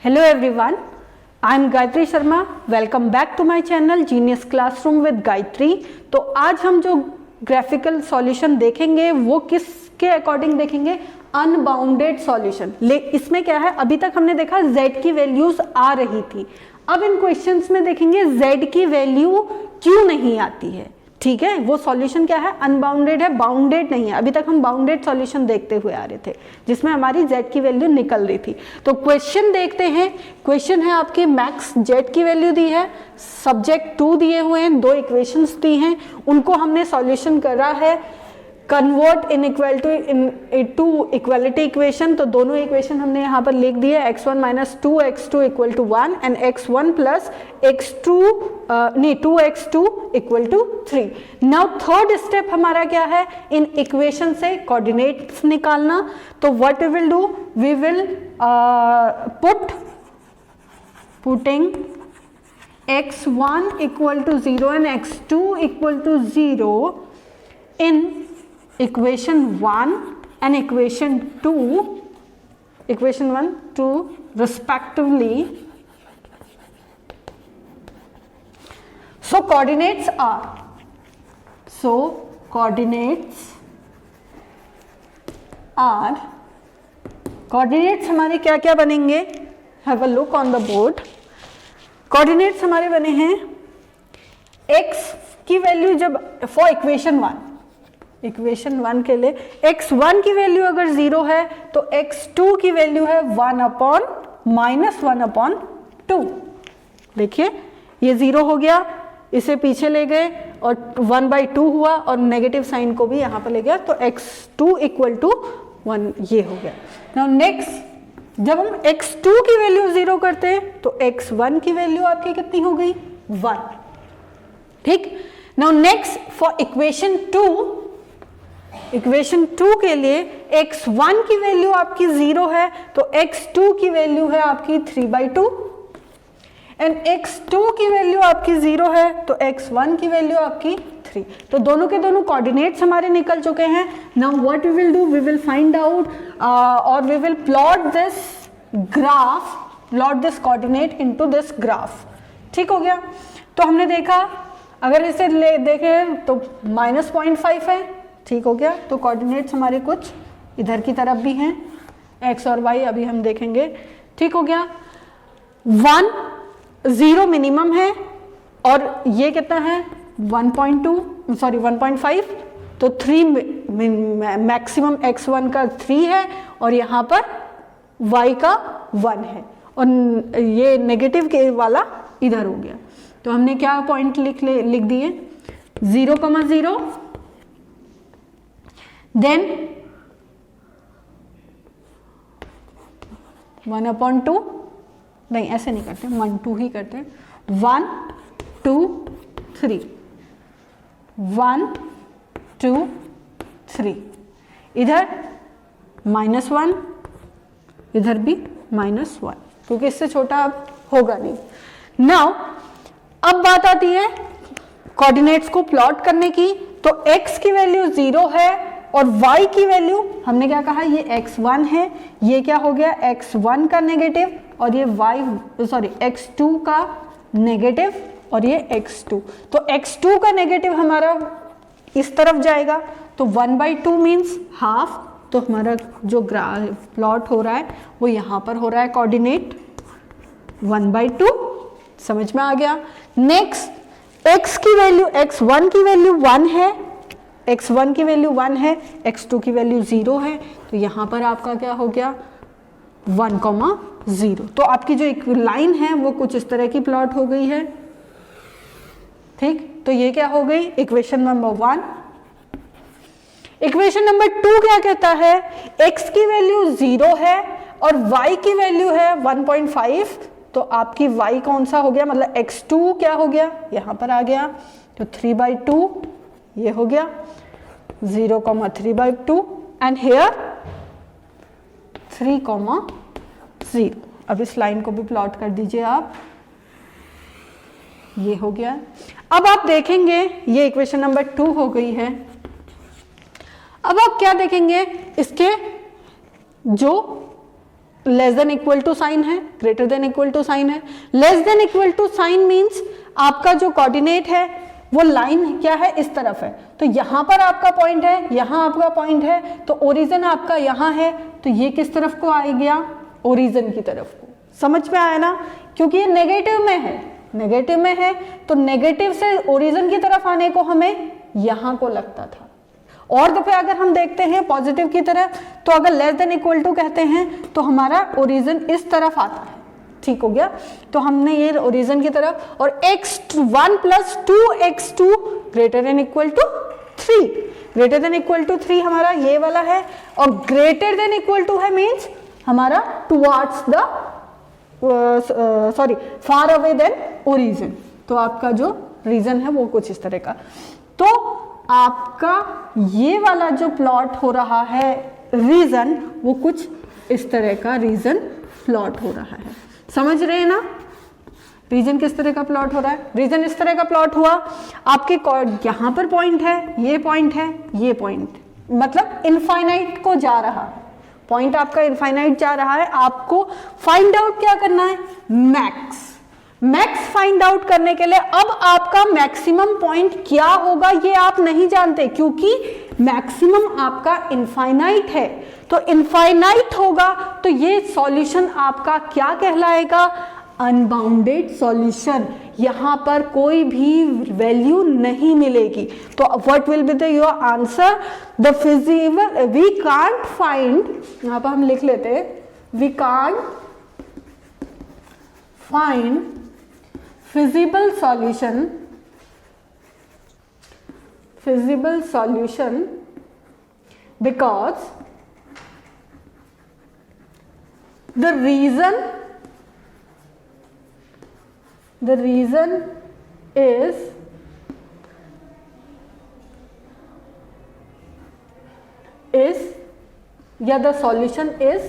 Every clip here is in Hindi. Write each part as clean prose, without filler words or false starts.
Hello everyone, I am Gayatri Sharma. Welcome back to my channel Genius Classroom with Gayatri. तो आज हम जो ग्राफिकल सॉल्यूशन देखेंगे वो किसके अकॉर्डिंग देखेंगे, अनबाउंडेड सॉल्यूशन। इसमें क्या है, अभी तक हमने देखा z की वैल्यूज आ रही थी, अब इन क्वेश्चंस में देखेंगे z की वैल्यू क्यों नहीं आती है। ठीक है, वो सॉल्यूशन क्या है, अनबाउंडेड है, बाउंडेड नहीं है। अभी तक हम बाउंडेड सॉल्यूशन देखते हुए आ रहे थे जिसमें हमारी z की वैल्यू निकल रही थी। तो क्वेश्चन देखते हैं। क्वेश्चन है आपकी मैक्स z की वैल्यू दी है, सब्जेक्ट 2 दिए हुए हैं, 2 इक्वेशंस दी हैं, उनको हमने सॉल्यूशन करा है, convert into equality equation. तो दोनों इक्वेशन हमने यहाँ पर लिख दिए, x1 minus 2x2 equal to 1 and x1 plus x2 2x2 equal to 3। Now third step हमारा क्या है, इन इक्वेशन से कोऑर्डिनेट्स निकालना। तो what we will do, we will putting x1 equal to 0 and x2 equal to 0 in equation 1 and equation 2 respectively. So coordinates हमारे क्या क्या बनेंगे, have a look on the board. Coordinates हमारे बने हैं x की वैल्यू जब फॉर इक्वेशन 1 के लिए x1 की वैल्यू अगर 0 है तो x2 की वैल्यू है 1/-1/2। देखिए ये 0 हो गया, इसे पीछे ले गए और 1/2 हुआ और नेगेटिव साइन को भी यहाँ पर ले गया, तो x2 इक्वल टू 1 ये हो गया। नाउ नेक्स्ट, जब हम x2 की वैल्यू 0 करते हैं तो x1 की वैल्यू आपकी कितनी हो गई, 1। ठीक, नाउ नेक्स्ट फॉर इक्वेशन 2 के लिए x1 की वैल्यू आपकी 0 है तो x2 की वैल्यू है आपकी 3/2 एंड x2 की वैल्यू आपकी 0 है तो x1 की वैल्यू आपकी 3। तो दोनों के दोनों कोऑर्डिनेट्स हमारे निकल चुके हैं। Now what we will do, we will find out और we will plot this coordinate into this graph. ठीक हो गया। तो हमने देखा, अगर इसे देखें तो -0.5 है, ठीक हो गया। तो कोऑर्डिनेट्स हमारे कुछ इधर की तरफ भी हैं, x और y अभी हम देखेंगे। ठीक हो गया। 0 मिनिमम है और ये कितना है 1.5, तो 3 मैक्सिमम x1 का 3 है और यहाँ पर y का 1 है और ये नेगेटिव के वाला इधर हो गया। तो हमने क्या पॉइंट लिख दिए, 0,0, देन 1/2, नहीं ऐसे नहीं करते, 1/2 ही करते हैं, 1 2 3, 1 2 3, इधर -1, इधर भी -1, क्योंकि इससे छोटा अब होगा नहीं। नाउ अब बात आती है कोऑर्डिनेट्स को प्लॉट करने की। तो x की वैल्यू 0 है और y की वैल्यू हमने क्या कहा, ये x1 है, ये क्या हो गया x1 का नेगेटिव और ये x2 का नेगेटिव और ये x2। तो x2 का नेगेटिव हमारा इस तरफ जाएगा तो 1/2 मीन्स हाफ। तो हमारा जो ग्राफ प्लॉट हो रहा है वो यहाँ पर हो रहा है, कोऑर्डिनेट 1/2। समझ में आ गया। नेक्स्ट, x की वैल्यू, x1 की वैल्यू 1 है, x1 की वैल्यू 1 है, x2 की वैल्यू 0 है, तो यहाँ पर आपका क्या हो गया 1,0। तो आपकी जो एक लाइन है वो कुछ इस तरह की प्लॉट हो गई है। ठीक, तो ये क्या हो गई इक्वेशन नंबर 1। इक्वेशन नंबर 2 क्या कहता है, x की वैल्यू 0 है और y की वैल्यू है 1.5, तो आपकी y कौन सा हो गया, मतलब x2 क्या हो गया, यहाँ पर आ गया, तो 3/2 ये हो गया, 0,3/2 एंड हेयर 3,0। अब इस लाइन को भी प्लॉट कर दीजिए आप, ये हो गया। अब आप देखेंगे ये इक्वेशन नंबर 2 हो गई है। अब आप क्या देखेंगे, इसके जो less than equal to sign है, greater than equal to sign है। Less than equal to sign means आपका जो कोऑर्डिनेट है वो लाइन क्या है, इस तरफ है, तो यहां पर आपका पॉइंट है, यहां आपका पॉइंट है, तो ओरिजिन आपका यहां है, तो ये किस तरफ को आ गया, ओरिजिन की तरफ को। समझ में आया ना, क्योंकि ये नेगेटिव में है, नेगेटिव में है, तो नेगेटिव से ओरिजिन की तरफ आने को हमें यहां को लगता था। और दफे अगर हम देखते हैं पॉजिटिव की तरफ, तो अगर लेस देन इक्वल टू कहते हैं तो हमारा ओरिजिन इस तरफ आता है, ठीक हो गया। तो हमने ये ओरिजिन की तरफ, और x1 plus 2x2 greater than equal to 3, greater than equal to 3 हमारा ये वाला है, और ग्रेटर देन इक्वल टू है मीन्स हमारा towards the far away than origin. तो आपका जो रीजन है वो कुछ इस तरह का। तो आपका ये वाला जो प्लॉट हो रहा है रीजन, वो कुछ इस तरह का रीजन प्लॉट हो रहा है। समझ रहे हैं ना, रीजन किस तरह का प्लॉट हो रहा है। रीजन इस तरह का प्लॉट हुआ, आपके यहां पर पॉइंट है, ये पॉइंट है, ये पॉइंट, मतलब इनफाइनाइट को जा रहा है, पॉइंट आपका इनफाइनाइट जा रहा है। आपको फाइंड आउट क्या करना है, मैक्स। मैक्स फाइंड आउट करने के लिए अब आपका मैक्सिमम पॉइंट क्या होगा ये आप नहीं जानते, क्योंकि मैक्सिमम आपका इनफाइनाइट है, तो इनफाइनाइट होगा तो ये सॉल्यूशन आपका क्या कहलाएगा, अनबाउंडेड सॉल्यूशन। यहां पर कोई भी वैल्यू नहीं मिलेगी। तो what will be the your answer, the feasible, we can't find, यहां पर हम लिख लेते हैं, we can't find feasible solution because the reason is the solution is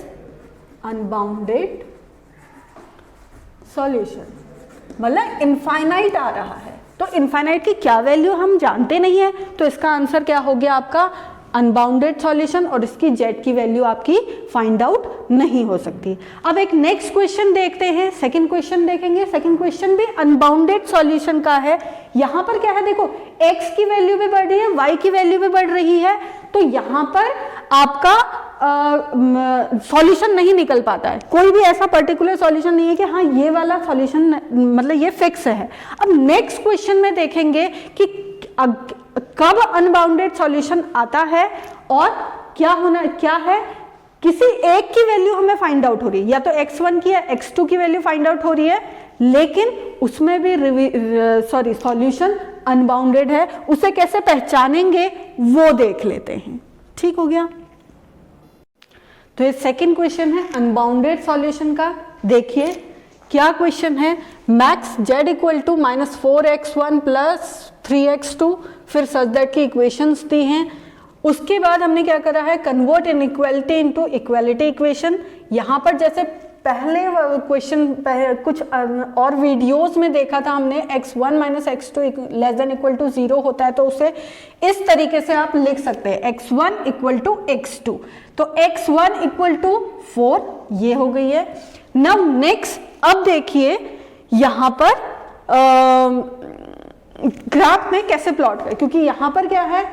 unbounded solution। मतलब इनफाइनाइट आ रहा है, तो इनफाइनाइट की क्या वैल्यू हम जानते नहीं है, तो इसका आंसर क्या हो गया आपका अनबाउंडेड सॉल्यूशन, और इसकी जेड की वैल्यू आपकी फाइंड आउट नहीं हो सकती। अब एक नेक्स्ट क्वेश्चन देखते हैं, सेकंड क्वेश्चन देखेंगे। सेकंड क्वेश्चन भी अनबाउंडेड सॉल्यूशन का है। यहां पर क्या है, देखो x की वैल्यू भी बढ़ रही है, y की वैल्यू भी बढ़ रही है, तो यहां पर आपका सॉल्यूशन नहीं निकल पाता है। कोई भी ऐसा पर्टिकुलर सॉल्यूशन नहीं है कि हाँ ये वाला सॉल्यूशन मतलब ये फिक्स है। अब नेक्स्ट क्वेश्चन में देखेंगे कि कब अनबाउंडेड सॉल्यूशन आता है और क्या है, किसी एक की वैल्यू हमें फाइंड आउट हो रही है, या तो x1 की या x2 की वैल्यू फाइंड आउट हो रही है, लेकिन उसमें भी सॉल्यूशन अनबाउंडेड है। उसे कैसे पहचानेंगे वो देख लेते हैं, ठीक हो गया। तो ये सेकंड क्वेश्चन है अनबाउंडेड सॉल्यूशन का। देखिए क्या क्वेश्चन है, max z equal to -4x1 plus 3x2, फिर सच दैट की इक्वेशंस दी हैं। उसके बाद हमने क्या करा है, convert inequality into equality equation. यहां पर जैसे पहले क्वेश्चन कुछ और वीडियोस में देखा था हमने, x1 minus x2 less than equal to 0 होता है, तो उसे इस तरीके से आप लिख सकते हैं, x1 इक्वल टू x2, तो x1 इक्वल टू 4 ये हो गई है। नाउ नेक्स्ट, अब देखिए यहां पर ग्राफ में कैसे प्लॉट करें, क्योंकि यहां पर क्या है,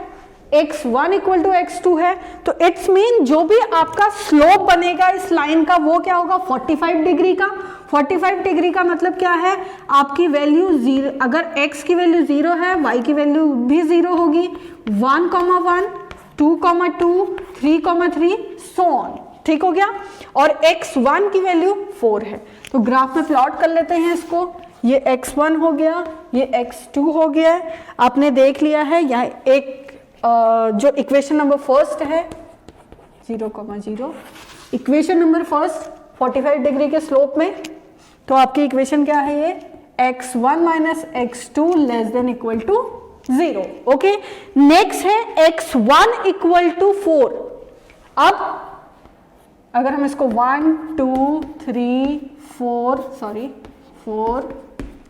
x1 इक्वल टू x2 है, तो इट्स मीन जो भी आपका स्लोप बनेगा इस लाइन का वो क्या होगा, 45 डिग्री का। 45 डिग्री का मतलब क्या है, आपकी वैल्यू 0, अगर x की वैल्यू 0 है, y की वैल्यू भी 0 होगी, 1,1, 2,2, 3,3 सो ऑन, ठीक हो गया। और x1 की वैल्यू 4 है, तो ग्राफ में प्लॉट कर लेते हैं इसको। ये x1 हो गया, ये x2 हो गया है, आपने देख लिया है। यहाँ एक जो इक्वेशन नंबर फर्स्ट है 0,0, इक्वेशन नंबर फर्स्ट 45 डिग्री के स्लोप में, तो आपकी इक्वेशन क्या है, ये x1 minus x2 less than equal to 0। Okay, next है x1 इक्वल टू 4। अब अगर हम इसको 1 2 3 4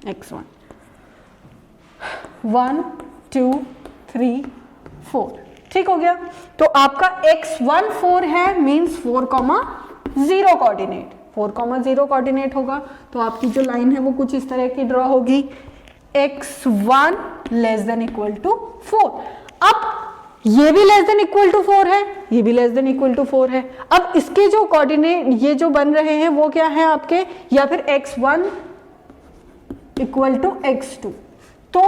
x1 1 2 3 4, ठीक हो गया। तो आपका x1 4 है, मीन्स 4, 0 कोऑर्डिनेट, 4,0 कोऑर्डिनेट होगा। तो आपकी जो लाइन है वो कुछ इस तरह की ड्रॉ होगी, x1 less than equal to 4। अब ये भी लेस देन इक्वल टू 4 है, ये भी लेस देन इक्वल टू 4 है। अब इसके जो कोऑर्डिनेट ये जो बन रहे हैं वो क्या है आपके, या फिर x1 इक्वल टू x2। तो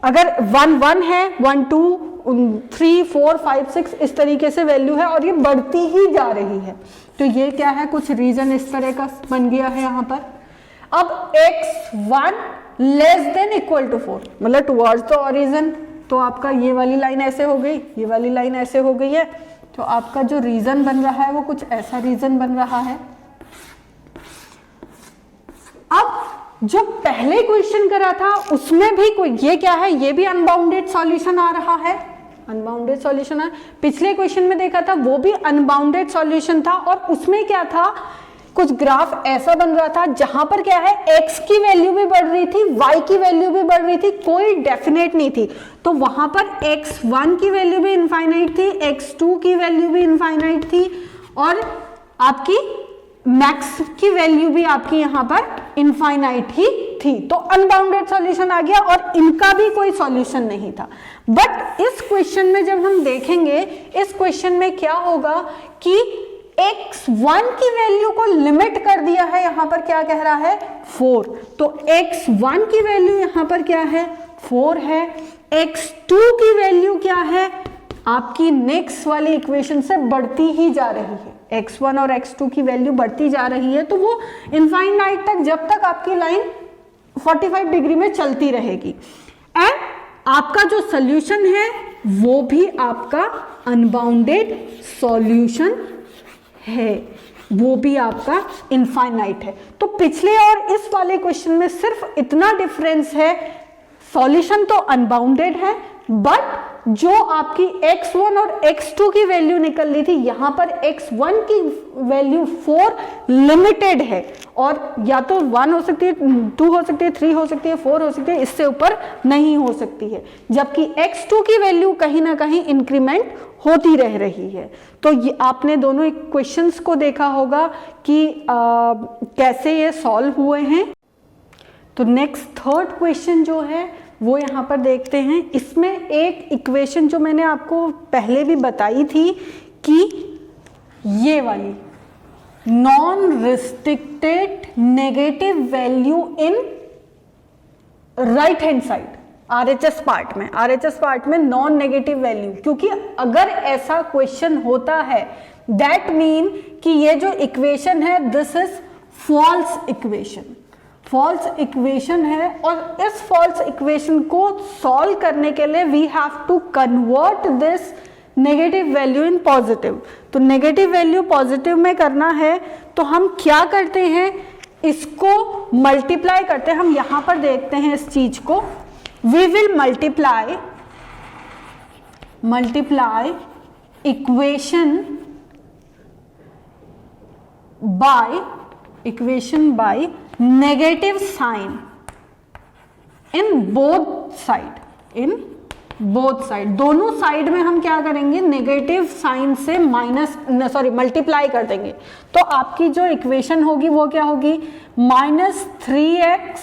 अगर 1 1 है, 1 2 3 4 5 6 इस तरीके से वैल्यू है और ये बढ़ती ही जा रही है। तो ये क्या है, कुछ रीजन इस तरह का बन गया है यहाँ पर। अब x1 less than equal to 4 मतलब टुवर्ड्स द ओरिजिन, तो आपका ये वाली लाइन ऐसे हो गई, ये वाली लाइन ऐसे हो गई है। तो आपका जो रीजन बन रहा है वो कुछ ऐसा रीजन बन रहा है। अब जो पहले क्वेश्चन करा था उसमें भी कोई ये क्या है, ये भी अनबाउंडेड सॉल्यूशन आ रहा है, अनबाउंडेड सॉल्यूशन है। पिछले क्वेश्चन में देखा था वो भी अनबाउंडेड सॉल्यूशन था और उसमें क्या था, कुछ ग्राफ ऐसा बन रहा था जहां पर क्या है x की वैल्यू भी बढ़ रही थी, y की वैल्यू भी बढ़ रही थी, कोई डेफिनेट नहीं थी। तो वहां पर x1 की वैल्यू भी इनफाइनाइट थी, x2 की वैल्यू भी इनफाइनाइट थी और आपकी मैक्स की वैल्यू भी आपकी यहां पर इनफाइनाइट ही थी। तो अनबाउंडेड सॉल्यूशन आ गया और इनका भी कोई सॉल्यूशन नहीं था। बट इस क्वेश्चन में जब हम देखेंगे, इस क्वेश्चन में क्या होगा कि x1 की वैल्यू को लिमिट कर दिया है, यहां पर क्या कह रहा है 4। तो x1 की वैल्यू यहां पर क्या है 4 है, x2 की वैल्यू क्या है आपकी नेक्स्ट वाली इक्वेशन से बढ़ती ही जा रही है, x1 और x2 की वैल्यू बढ़ती जा रही है। तो वो इनफाइनाइट तक, जब तक आपकी लाइन 45 डिग्री में चलती रहेगी। एंड आपका जो सॉल्यूशन है वो भी आपका अनबाउंडेड सॉल्यूशन है, वो भी आपका इनफाइनाइट है। तो पिछले और इस वाले क्वेश्चन में सिर्फ इतना डिफरेंस है, सॉल्यूशन तो अनबाउंडेड है बट जो आपकी x1 और x2 की वैल्यू निकल रही थी यहां पर x1 की वैल्यू 4 लिमिटेड है और या तो 1 हो सकती है, 2 हो सकती है, 3 हो सकती है, 4 हो सकती है, इससे ऊपर नहीं हो सकती है। जबकि x2 की वैल्यू कहीं ना कहीं इंक्रीमेंट होती रह रही है। तो ये आपने दोनों क्वेश्चंस को देखा होगा कि कैसे ये सॉल्व हुए हैं। तो नेक्स्ट थर्ड क्वेश्चन जो है वो यहाँ पर देखते हैं। इसमें एक इक्वेशन जो मैंने आपको पहले भी बताई थी कि ये वाली non restricted negative value in right hand side, RHS part में नॉन नेगेटिव वैल्यू, क्योंकि अगर ऐसा क्वेश्चन होता है दैट मीन कि ये जो इक्वेशन है दिस इज फॉल्स इक्वेशन है और इस फॉल्स इक्वेशन को सॉल्व करने के लिए we have to convert this negative value in positive. तो नेगेटिव वैल्यू पॉजिटिव में करना है तो हम क्या करते हैं, इसको मल्टीप्लाई करते हैं। हम यहां पर देखते हैं इस चीज को, we will multiply equation by negative sign in both side, दोनों साइड में हम क्या करेंगे नेगेटिव साइन से मल्टीप्लाई कर देंगे। तो आपकी जो इक्वेशन होगी वो क्या होगी, -3x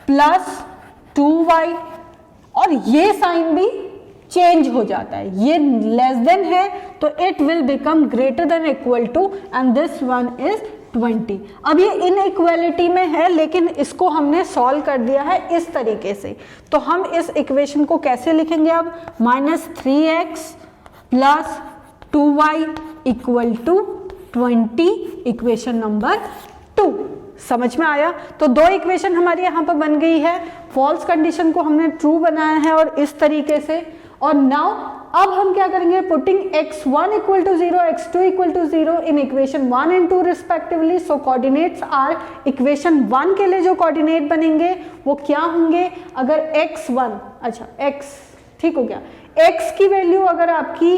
+ 2y और ये साइन भी चेंज हो जाता है, ये लेस देन है तो it will become greater than equal to and this one is 20। अब ये इनइक्वालिटी में है लेकिन इसको हमने सॉल्व कर दिया है इस तरीके से। तो हम इस इक्वेशन को कैसे लिखेंगे अब, -3x + 2y = 20, इक्वेशन नंबर 2। समझ में आया? तो दो इक्वेशन हमारी यहाँ पर बन गई है, फॉल्स कंडीशन को हमने ट्रू बनाया है और इस तरीके से। और नाउ अब हम क्या करेंगे, putting x1 = 0, x2 = 0 in equation 1 and 2 respectively. So coordinates are, equation 1 के लिए जो कोऑर्डिनेट बनेंगे वो क्या होंगे, अगर x1 अच्छा x ठीक हो गया, x की वैल्यू अगर आपकी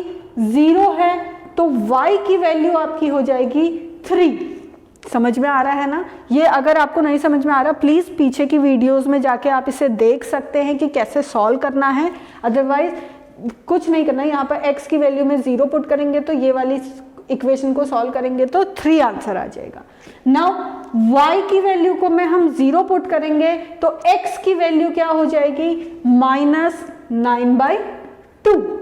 0 है तो y की वैल्यू आपकी हो जाएगी 3। समझ में आ रहा है ना? ये अगर आपको नहीं समझ में आ रहा प्लीज पीछे की वीडियोस में जाके आप इसे देख सकते हैं कि कैसे सॉल्व करना है, अदरवाइज कुछ नहीं करना है। यहाँ पर x की वैल्यू में 0 पुट करेंगे तो ये वाली इक्वेशन को सॉल्व करेंगे तो 3 आंसर आ जाएगा। नाउ y की वैल्यू को में हम 0 पुट करेंगे तो x की वैल्यू क्या हो जाएगी, -9/2।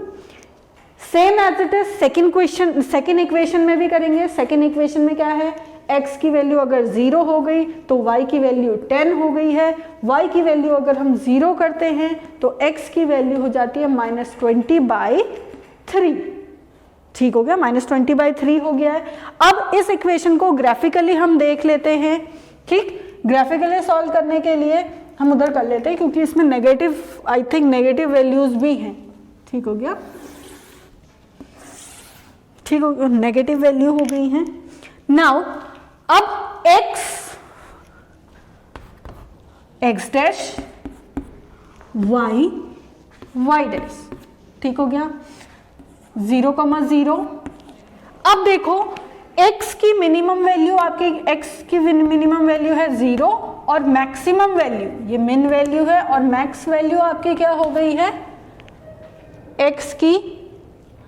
Same as it is second equation में भी करेंगे। सेकेंड इक्वेशन में क्या है, x की वैल्यू अगर 0 हो गई तो y की वैल्यू 10 हो गई है। y की वैल्यू अगर हम 0 करते हैं तो x की वैल्यू हो जाती है -20/3। ठीक हो गया, -20/3 हो गया है। अब इस इक्वेशन को ग्राफिकली हम देख लेते हैं। ठीक, ग्राफिकली सॉल्व करने के लिए हम उधर कर लेते हैं क्योंकि इसमें negative, I think negative values भी हैं। ठीक हो गया, ठीक हो गया, नेगेटिव वैल्यू हो गई हैं। नाउ अब x डैश y डैश, ठीक हो गया, 0,0। अब देखो x की मिनिमम वैल्यू, आपकी x की मिनिमम वैल्यू है 0 और मैक्सिमम वैल्यू, ये मिन वैल्यू है और मैक्स वैल्यू आपकी क्या हो गई है, x की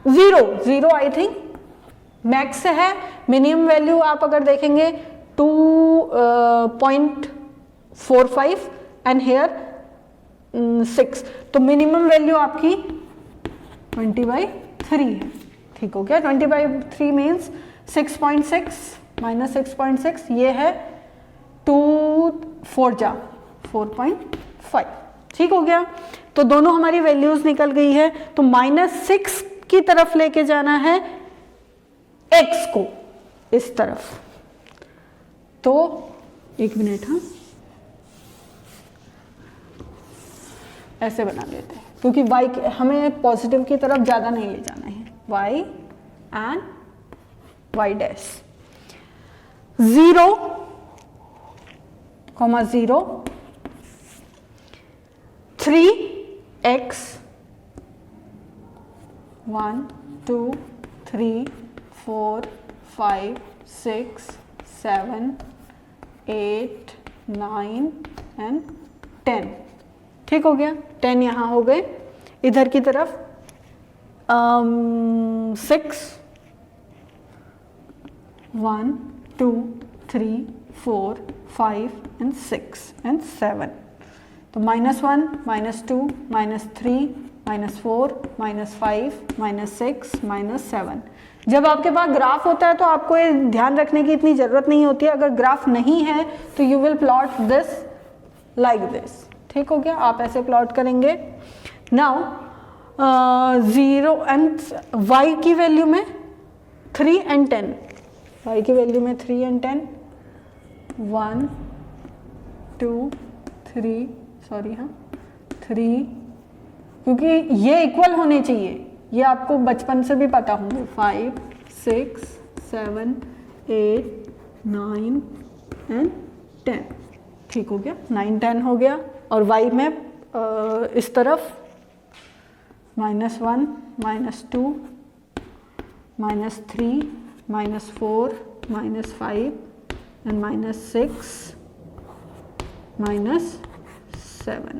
0 आई थिंक मैक्स है। मिनिमम वैल्यू आप अगर देखेंगे 2.45 एंड हेयर 6, तो मिनिमम वैल्यू आपकी 20/3 है। ठीक हो गया, 20/3 मीन्स 6.6 माइनस 6.6, ये है 4.5। ठीक हो गया, तो दोनों हमारी वैल्यूज निकल गई है। तो -6 की तरफ लेके जाना है x को, इस तरफ। तो एक मिनट, हाँ ऐसे बना लेते हैं क्योंकि y हमें पॉजिटिव की तरफ ज्यादा नहीं ले जाना है। y and y dash 0,0 3x 1 2 3 4 5 6 7 8 9 and 10। ठीक हो गया, 10 यहाँ हो गए। इधर की तरफ 6 1 2 3 4 5 एंड 6 एंड 7। तो -1 -2 -3 -4 -5 -6 -7। जब आपके पास ग्राफ होता है तो आपको ये ध्यान रखने की इतनी ज़रूरत नहीं होती है। अगर ग्राफ नहीं है तो you will plot this like this. ठीक हो गया, आप ऐसे प्लॉट करेंगे। नाउ 0 एंड y की वैल्यू में 3 एंड 10, y की वैल्यू में 3 एंड 10, 1 2 3 सॉरी हाँ 3, क्योंकि ये इक्वल होने चाहिए, ये आपको बचपन से भी पता होंगे। 5 6 7 8 9 एंड 10। ठीक हो गया, 9 10 हो गया। और y में इस तरफ -1 -2 -3 -4 -5 एंड -6 -7,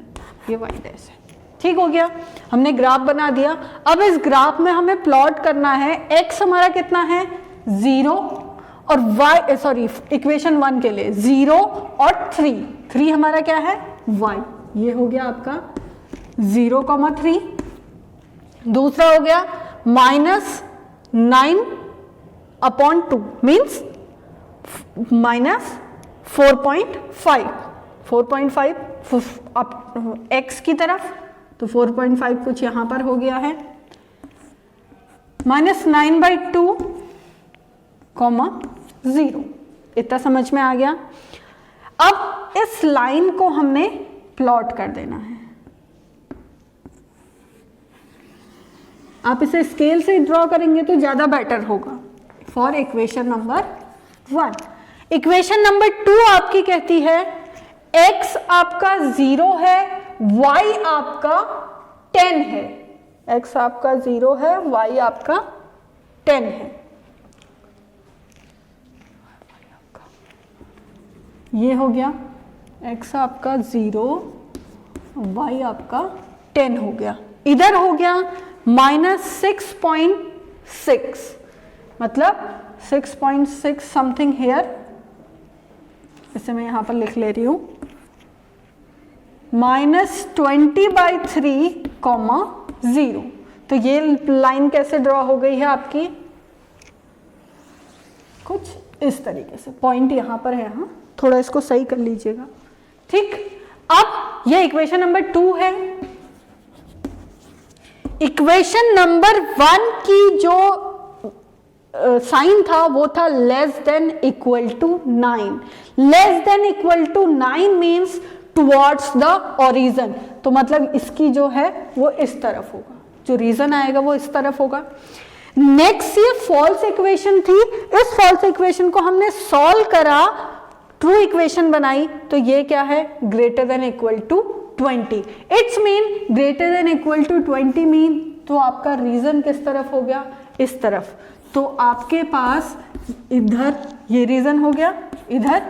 ये y डैश है। ठीक हो गया, हमने ग्राफ बना दिया। अब इस ग्राफ में हमें प्लॉट करना है, x हमारा कितना है 0 और y, सॉरी इक्वेशन 1 के लिए 0 और 3 हमारा क्या है y। ये हो गया आपका 0,3। दूसरा हो गया -9/2 मीन्स -4.5 x की तरफ, तो 4.5 कुछ यहां पर हो गया है। -9/2, 0। इतना समझ में आ गया। अब इस लाइन को हमने प्लॉट कर देना है। आप इसे स्केल से ड्रॉ करेंगे तो ज्यादा बेटर होगा for equation number 1। Equation number 2 आपकी कहती है x आपका 0 है, y आपका 10 है। x आपका 0 है, y आपका 10 है। ये हो गया, x आपका 0, y आपका 10 हो गया। इधर हो गया -6.6, मतलब 6.6 समथिंग हेयर, इसे मैं यहाँ पर लिख ले रही हूँ, -20/3, 0। तो ये लाइन कैसे ड्रॉ हो गई है आपकी, कुछ इस तरीके से, पॉइंट यहाँ पर है, हाँ थोड़ा इसको सही कर लीजिएगा, ठीक। अब ये इक्वेशन नंबर 2 है। इक्वेशन नंबर 1 की जो साइन था वो था less than equal to 9। Less than equal to 9 means towards the origin, तो मतलब इसकी जो है वो इस तरफ होगा, जो रीजन आएगा वो इस तरफ होगा। नेक्स्ट ये फॉल्स इक्वेशन थी, इस फॉल्स इक्वेशन को हमने सॉल्व करा, ट्रू इक्वेशन बनाई, तो ये क्या है, greater than equal to 20। It's mean greater than equal to 20 mean, तो आपका रीजन किस तरफ हो गया, इस तरफ। तो आपके पास इधर ये रीजन हो गया, इधर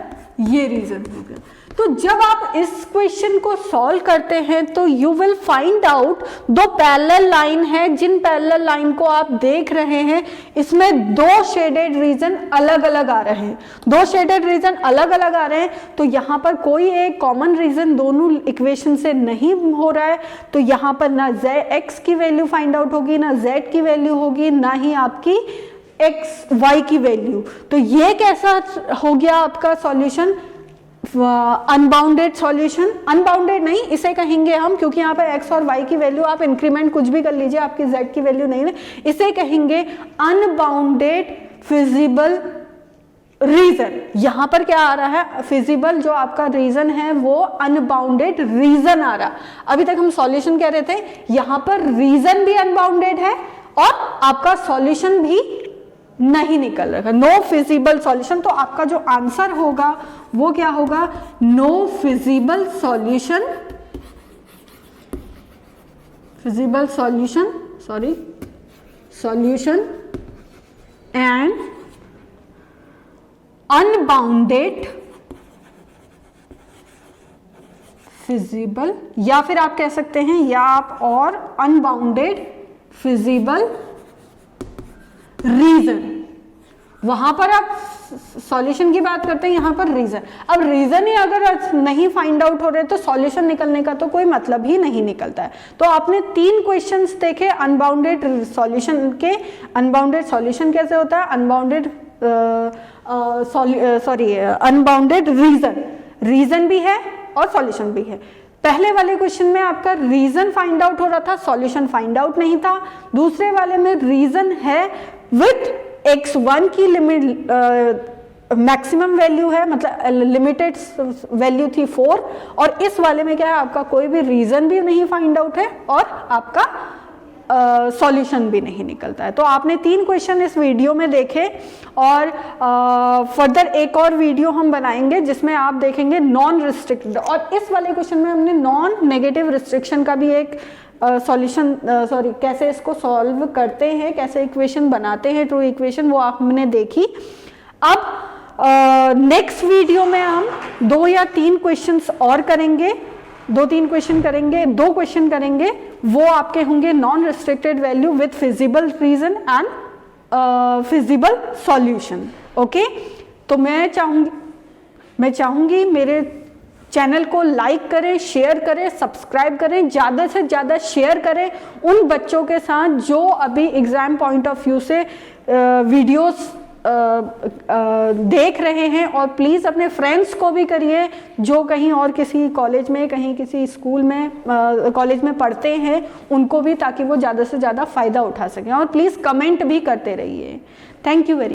ये रीजन हो गया। तो जब आप इस क्वेश्चन को सॉल्व करते हैं तो यू विल फाइंड आउट, दो पैरेलल लाइन है, जिन पैरेलल लाइन को आप देख रहे हैं इसमें दो शेडेड रीजन अलग अलग आ रहे हैं, दो शेडेड रीजन अलग अलग आ रहे हैं, तो यहाँ पर कोई एक कॉमन रीजन दोनों इक्वेशन से नहीं हो रहा है, तो यहाँ पर ना x की वैल्यू फाइंड आउट होगी, ना z की वैल्यू होगी, ना ही आपकी x y की वैल्यू। तो ये कैसा हो गया आपका सॉल्यूशन, अनबाउंडेड सॉल्यूशन। अनबाउंडेड नहीं इसे कहेंगे हम, क्योंकि यहाँ पर x और y की वैल्यू आप इंक्रीमेंट कुछ भी कर लीजिए, आपकी z की वैल्यू नहीं है, इसे कहेंगे अनबाउंडेड फिजिबल रीजन। यहाँ पर क्या आ रहा है, फिजिबल जो आपका रीजन है वो अनबाउंडेड रीजन आ रहा। अभी तक हम सॉल्यूशन कह रहे थे, यहाँ पर रीजन भी अनबाउंडेड है और आपका सॉल्यूशन भी नहीं निकल रहा, नो फिजिबल सॉल्यूशन। तो आपका जो आंसर होगा वो क्या होगा, no feasible solution, feasible solution, sorry solution and unbounded feasible, या फिर आप कह सकते हैं या आप और अनबाउंडेड फिजिबल रीजन। वहां पर आप सॉल्यूशन की बात करते हैं, यहां पर रीजन। अब रीजन ही अगर नहीं फाइंड आउट हो रहे तो सॉल्यूशन निकलने का तो कोई मतलब ही नहीं निकलता है। तो आपने 3 क्वेश्चंस देखे अनबाउंडेड सॉल्यूशन के। अनबाउंडेड सॉल्यूशन कैसे होता है, अनबाउंडेड अनबाउंडेड रीजन, रीजन भी है और सॉल्यूशन भी है। पहले वाले क्वेश्चन में आपका रीजन फाइंड आउट हो रहा था, सॉल्यूशन फाइंड आउट नहीं था। दूसरे वाले में रीजन है विथ x1 की लिमिट मैक्सिमम वैल्यू है, मतलब लिमिटेड वैल्यू थी 4, और इस वाले में क्या है, आपका कोई भी रीजन भी नहीं फाइंड आउट है और आपका सॉल्यूशन भी नहीं निकलता है। तो आपने 3 क्वेश्चन इस वीडियो में देखे, और फर्दर एक और वीडियो हम बनाएंगे जिसमें आप देखेंगे नॉन रिस्ट्रिक्टेड, और इस वाले क्वेश्चन में हमने नॉन नेगेटिव रिस्ट्रिक्शन का भी एक सॉल्यूशन कैसे इसको सॉल्व करते हैं, कैसे इक्वेशन बनाते हैं ट्रू इक्वेशन, वो आपने देखी। अब नेक्स्ट वीडियो में हम 2 या 3 क्वेश्चंस और करेंगे, 2-3 क्वेश्चन करेंगे, 2 क्वेश्चन करेंगे, वो आपके होंगे non restricted value with feasible region and feasible solution. Okay, तो मैं चाहूंगी मेरे चैनल को लाइक करें, शेयर करें, सब्सक्राइब करें, ज़्यादा से ज़्यादा शेयर करें उन बच्चों के साथ जो अभी एग्ज़ाम पॉइंट ऑफ व्यू से वीडियोस देख रहे हैं, और प्लीज़ अपने फ्रेंड्स को भी करिए जो कहीं और किसी कॉलेज में, कहीं किसी स्कूल में, कॉलेज में पढ़ते हैं, उनको भी, ताकि वो ज़्यादा से ज़्यादा फ़ायदा उठा सकें। और प्लीज़ कमेंट भी करते रहिए। Thank you very